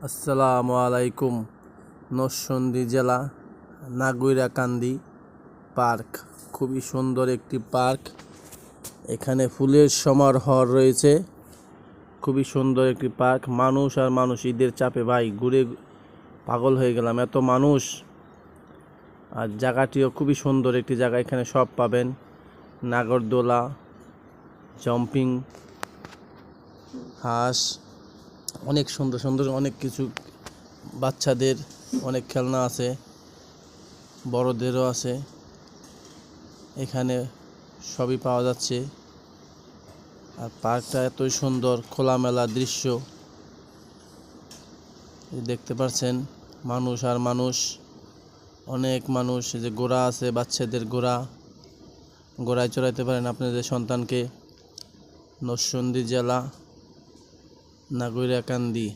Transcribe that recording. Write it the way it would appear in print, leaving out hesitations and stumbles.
আসসালামু আলাইকুম। নরসিংদী জেলা নাগৈরাকান্দি পার্ক, খুবই সুন্দর একটি পার্ক। এখানে ফুলের সমারোহ রয়েছে। খুবই সুন্দর একটি পার্ক। মানুষ আর মানুষ, ঈদের চাপে ভাই ঘুরে পাগল হয়ে গেলাম, এত মানুষ। আর জায়গাটিও খুবই সুন্দর একটি জায়গা। এখানে সব পাবেন, নাগরদোলা, জাম্পিং, হাঁস, অনেক সুন্দর সুন্দর অনেক কিছু, বাচ্চাদের অনেক খেলনা আছে, বড়দেরও আছে। এখানে সবই পাওয়া যাচ্ছে। আর পার্কটা এতই সুন্দর, খোলামেলা দৃশ্য দেখতে পাচ্ছেন। মানুষ আর মানুষ, অনেক মানুষ। যে ঘোড়া আছে, বাচ্চাদের ঘোড়ায় চড়াইতে পারেন আপনাদের সন্তানকে। নরসিংদী জেলা নাগৈরাকান্দি।